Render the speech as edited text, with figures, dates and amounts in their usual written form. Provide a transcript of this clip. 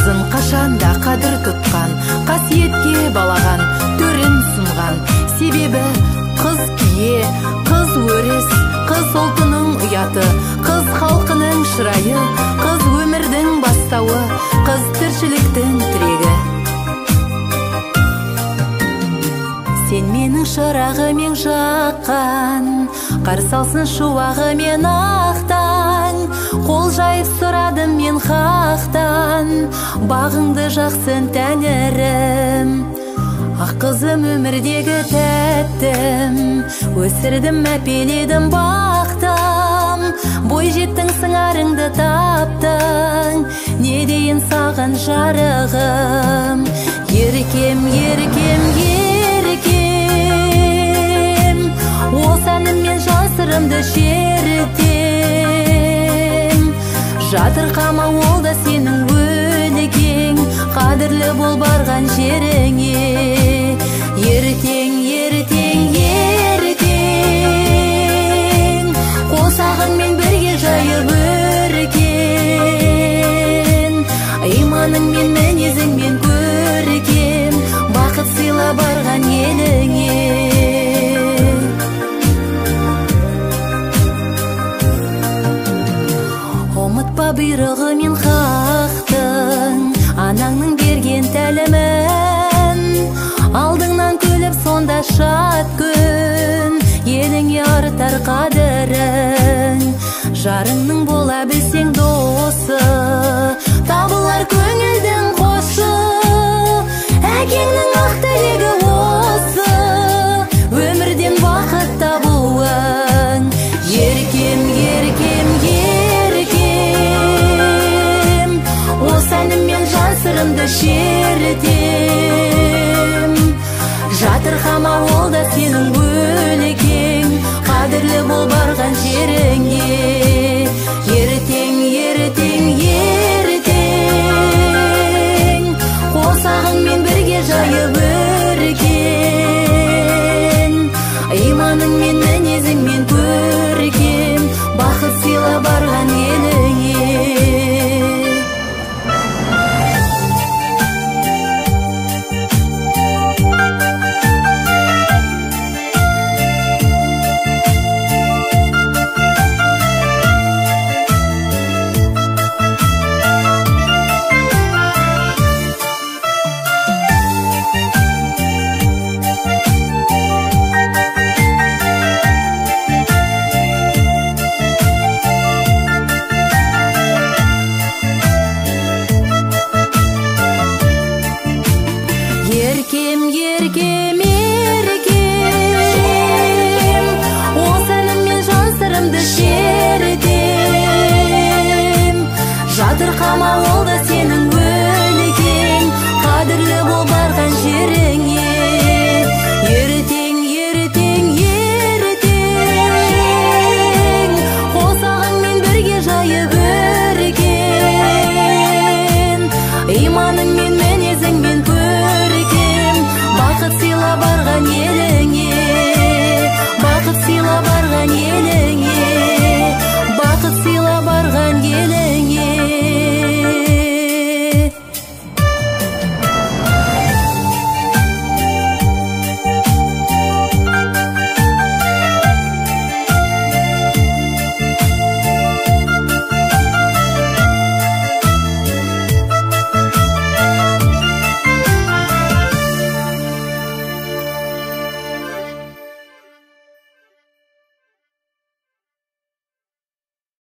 қызын қашанда қадір тұтқан, қасиетке балаған, төрін сұнған. Себебі қыз кие, қыз өрес, қыз ұлтының ұяты, қыз халқының шырайы, қыз өмірдің бастауы, қыз тіршіліктің тірегі. Сен менің шырағымен жаққан, қарсы алсын шуағымен ақтан. Қол жайып сұрадым мен хақтан, бағыңды жақсын тәңірім. Ақ қызым өмірдегі тәттім, өсірдім мәпеледім бақтым. Бой жеттің сыңарыңды таптың, не дейін саған жарығым. Еркем, еркем, еркем, осы әніммен жасырымды шертем. Жатырқама ол да сенің өлікең, қадірлі бол барған жеріңе. Ертең, ертең, ертең, қосағыңмен бірге жайып өркен. Иманыңмен, мінезіңмен көркем, бақыт сыйла барған еліңе. Ұмытпа бұйрығы мен хақтың, анаңның берген тәлімін. Алдыңнан күліп сонда шат күн, еліңе артар қадірің. Жарыңның бола білсең досы, табылар көңілдің қошы. Әкеңнің ақ тілегі осы, өмірден бақыт табуың. Еркем, еркем, еркем, осы әніммен жасырымды шертем. Жатырқама ол да сенің өлікең, қадірлі бол барған жеріңе.